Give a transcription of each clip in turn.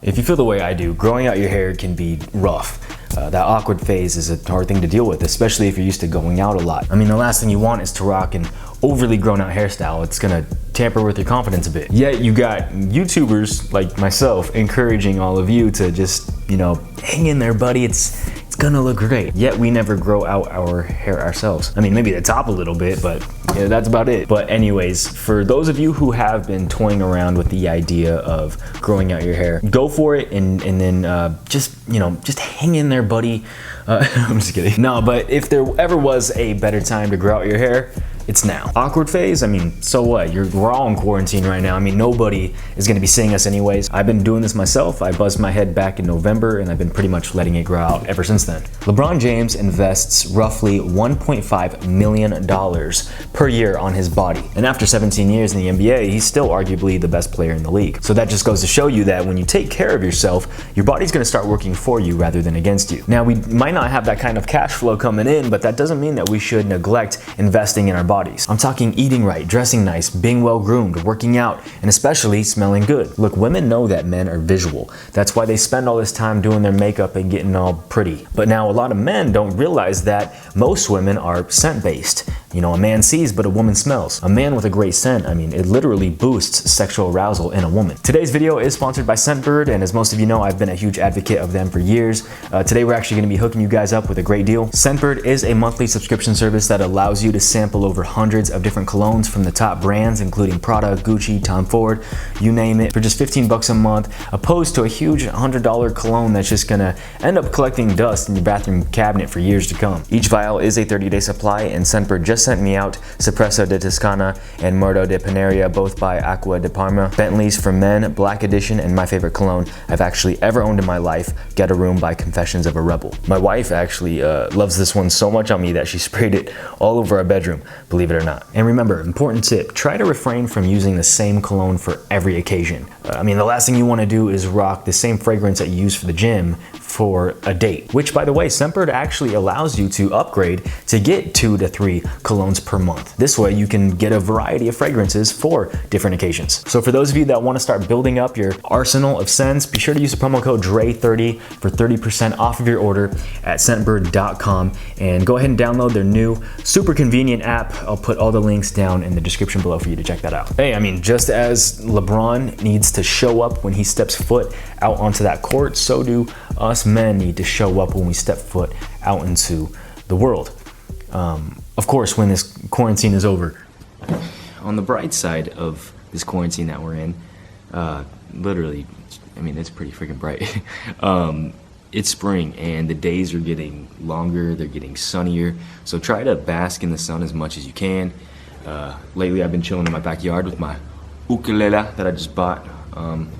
If you feel the way I do, growing out your hair can be rough. That awkward phase is a hard thing to deal with, especially if you're used to going out a lot. I mean, the last thing you want is to rock an overly grown out hairstyle. It's gonna tamper with your confidence a bit. Yet you got YouTubers like myself encouraging all of you to just, hang in there, buddy. It's gonna look great. Yet we never grow out our hair ourselves. I mean, maybe the top a little bit, but yeah, that's about it. But anyways, for those of you who have been toying around with the idea of growing out your hair, go for it and then just hang in there, buddy. I'm just kidding. No, but if there ever was a better time to grow out your hair, it's now. Awkward phase, I mean, so what? We're all in quarantine right now. I mean, nobody is gonna be seeing us anyways. I've been doing this myself. I buzzed my head back in November and I've been pretty much letting it grow out ever since then. LeBron James invests roughly $1.5 million per year on his body. And after 17 years in the NBA, he's still arguably the best player in the league. So that just goes to show you that when you take care of yourself, your body's gonna start working for you rather than against you. Now, we might not have that kind of cash flow coming in, but that doesn't mean that we should neglect investing in our bodies. I'm talking eating right, dressing nice, being well groomed, working out, and especially smelling good. Look, women know that men are visual. That's why they spend all this time doing their makeup and getting all pretty. But now a lot of men don't realize that most women are scent-based. A man sees, but a woman smells. A man with a great scent, I mean, it literally boosts sexual arousal in a woman. Today's video is sponsored by Scentbird, and as most of you know, I've been a huge advocate of them for years. Today, we're actually gonna be hooking you guys up with a great deal. Scentbird is a monthly subscription service that allows you to sample over hundreds of different colognes from the top brands, including Prada, Gucci, Tom Ford, you name it, for just 15 bucks a month, opposed to a huge $100 cologne that's just gonna end up collecting dust in your bathroom cabinet for years to come. Each vial is a 30-day supply, and Scentbird just sent me out Espresso de Toscana and Morto de Paneria, both by Acqua di Parma, Bentley's for Men, Black Edition, and my favorite cologne I've actually ever owned in my life, Get a Room by Confessions of a Rebel. My wife actually loves this one so much on me that she sprayed it all over our bedroom, believe it or not. And remember, important tip, try to refrain from using the same cologne for every occasion. I mean, the last thing you want to do is rock the same fragrance that you use for the gym for a date, which, by the way, Scentbird actually allows you to upgrade to get 2 to 3 colognes per month. This way you can get a variety of fragrances for different occasions. So for those of you that want to start building up your arsenal of scents, be sure to use the promo code DRE30 for 30% off of your order at scentbird.com, and go ahead and download their new super convenient app. I'll put all the links down in the description below for you to check that out. Hey, I mean, just as LeBron needs to show up when he steps foot out onto that court, so do us men need to show up when we step foot out into the world. Of course, when this quarantine is over. On the bright side of this quarantine that we're in, literally, I mean, it's pretty freaking bright. It's spring and the days are getting longer, they're getting sunnier. So try to bask in the sun as much as you can. Lately, I've been chilling in my backyard with my ukulele that I just bought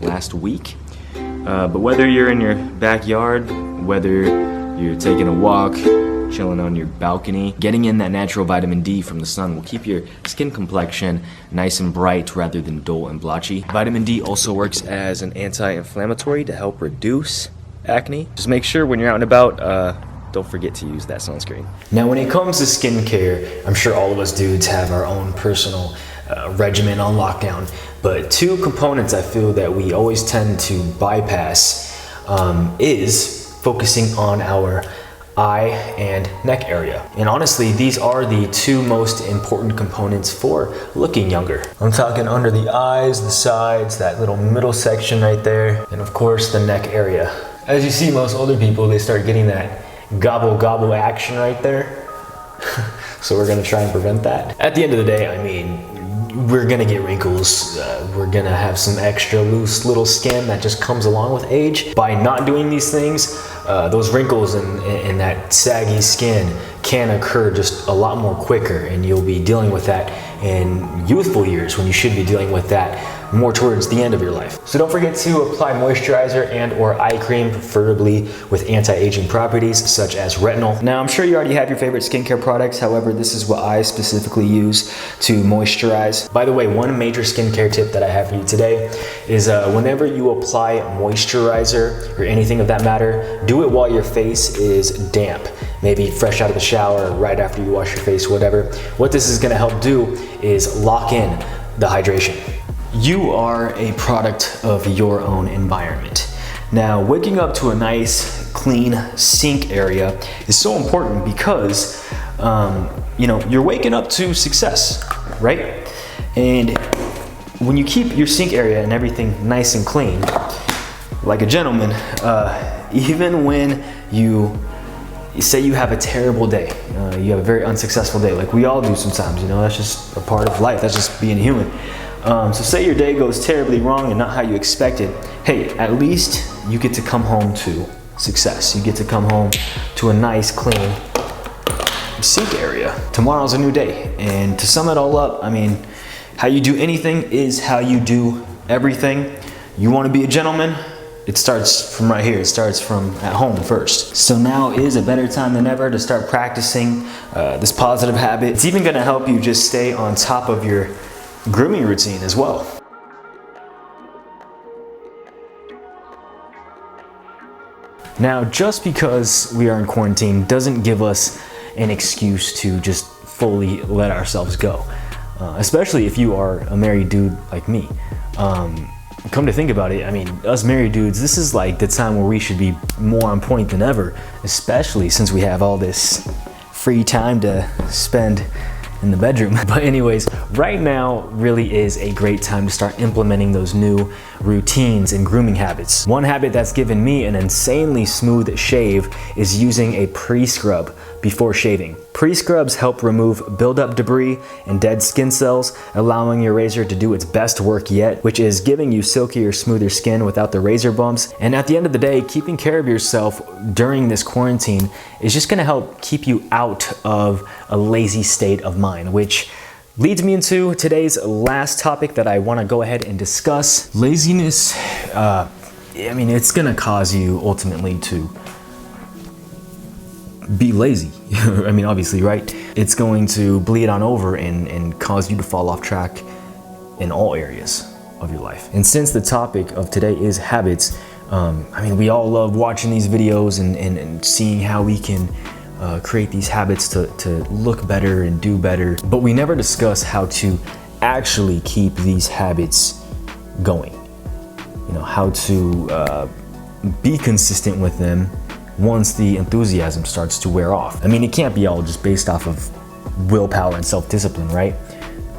last week. But whether you're in your backyard, whether you're taking a walk, chilling on your balcony, getting in that natural vitamin D from the sun will keep your skin complexion nice and bright rather than dull and blotchy. Vitamin D also works as an anti-inflammatory to help reduce acne. Just make sure when you're out and about, don't forget to use that sunscreen. Now, when it comes to skincare, I'm sure all of us dudes have our own personal regimen on lockdown, but 2 components I feel that we always tend to bypass is focusing on our eye and neck area. And honestly, these are the 2 most important components for looking younger. I'm talking under the eyes, the sides, that little middle section right there, and of course the neck area. As you see, most older people, they start getting that gobble gobble action right there. So we're gonna try and prevent that. At the end of the day, I mean, we're gonna get wrinkles, we're gonna have some extra loose little skin that just comes along with age. By not doing these things, those wrinkles and that saggy skin can occur just a lot more quicker, and you'll be dealing with that in youthful years when you should be dealing with that more towards the end of your life. So don't forget to apply moisturizer and or eye cream, preferably with anti-aging properties such as retinol. Now, I'm sure you already have your favorite skincare products. However, this is what I specifically use to moisturize. By the way, one major skincare tip that I have for you today is whenever you apply moisturizer or anything of that matter, do it while your face is damp. Maybe fresh out of the shower, right after you wash your face, whatever. What this is gonna help do is lock in the hydration. You are a product of your own environment. Now, waking up to a nice, clean sink area is so important because, you know, you're waking up to success, right? And when you keep your sink area and everything nice and clean, like a gentleman, even when you say you have a terrible day, you have a very unsuccessful day, like we all do sometimes, you know, that's just a part of life, that's just being human. So say your day goes terribly wrong and not how you expected, hey, at least you get to come home to success. You get to come home to a nice, clean sink area. Tomorrow's a new day, and to sum it all up, I mean, how you do anything is how you do everything. You want to be a gentleman? It starts from right here. It starts from at home first. So now is a better time than ever to start practicing this positive habit. It's even going to help you just stay on top of your grooming routine as well. Now, just because we are in quarantine doesn't give us an excuse to just fully let ourselves go. Especially if you are a married dude like me. Come to think about it, I mean, us married dudes, this is like the time where we should be more on point than ever, especially since we have all this free time to spend in the bedroom. But anyways, right now really is a great time to start implementing those new routines and grooming habits. One habit that's given me an insanely smooth shave is using a pre-scrub before shaving. Pre-scrubs help remove buildup debris and dead skin cells, allowing your razor to do its best work yet, which is giving you silkier, smoother skin without the razor bumps. And at the end of the day, keeping care of yourself during this quarantine is just gonna help keep you out of a lazy state of mind, which leads me into today's last topic that I wanna go ahead and discuss. Laziness, I mean, it's gonna cause you ultimately to be lazy. I mean, obviously, right? It's going to bleed on over and cause you to fall off track in all areas of your life. And since the topic of today is habits, I mean, we all love watching these videos and seeing how we can create these habits to look better and do better, but we never discuss how to actually keep these habits going. You know, how to be consistent with them once the enthusiasm starts to wear off. I mean, it can't be all just based off of willpower and self-discipline, right?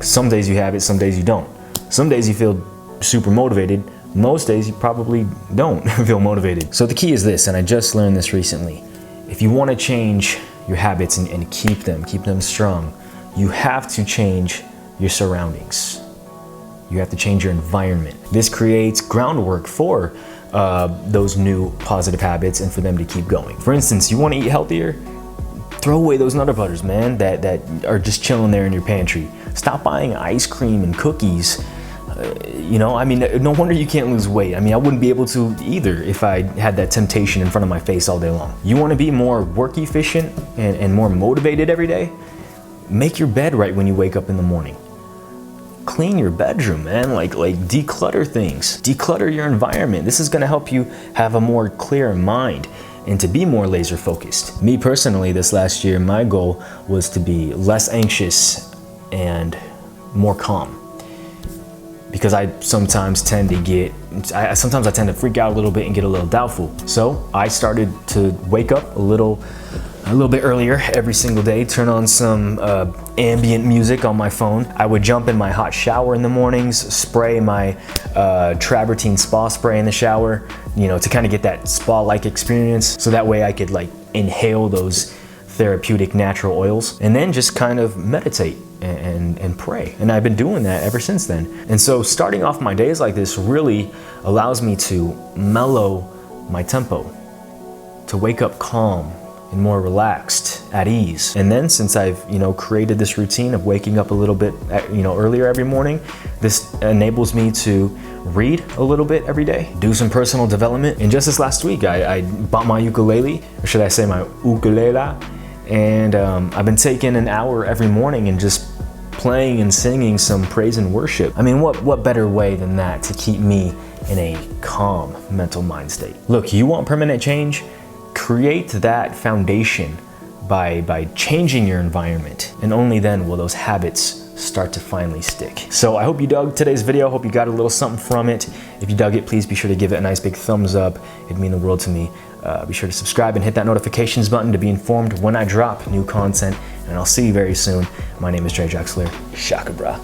Some days you have it, some days you don't. Some days you feel super motivated. Most days you probably don't feel motivated. So the key is this, and I just learned this recently. If you want to change your habits and keep them strong, you have to change your surroundings. You have to change your environment. This creates groundwork for those new positive habits and for them to keep going. For instance, you want to eat healthier? Throw away those Nutter Butters, man, that are just chilling there in your pantry. Stop buying ice cream and cookies. You know, I mean, no wonder you can't lose weight. I mean, I wouldn't be able to either if I had that temptation in front of my face all day long. You want to be more work efficient and more motivated every day? Make your bed right when you wake up in the morning. Clean your bedroom, man, like declutter things. Declutter your environment. This is gonna help you have a more clear mind and to be more laser focused. Me personally, this last year, my goal was to be less anxious and more calm. Because I sometimes tend to freak out a little bit and get a little doubtful. So I started to wake up a little bit earlier every single day, turn on some ambient music on my phone. I would jump in my hot shower in the mornings, spray my travertine spa spray in the shower, you know, to kind of get that spa-like experience. So that way I could like inhale those therapeutic natural oils and then just kind of meditate and pray. And I've been doing that ever since then. And so starting off my days like this really allows me to mellow my tempo, to wake up calm and more relaxed, at ease. And then since I've, you know, created this routine of waking up a little bit, earlier every morning, this enables me to read a little bit every day, do some personal development. And just this last week, I bought my ukulele, or should I say my ukulele, and I've been taking an hour every morning and just playing and singing some praise and worship. I mean, what better way than that to keep me in a calm mental mind state? Look, you want permanent change? Create that foundation by changing your environment, and only then will those habits start to finally stick. So I hope you dug today's video. Hope you got a little something from it. If you dug it, please be sure to give it a nice big thumbs up. It'd mean the world to me. Be sure to subscribe and hit that notifications button to be informed when I drop new content, and I'll see you very soon. My name is Drexler. Shaka bra.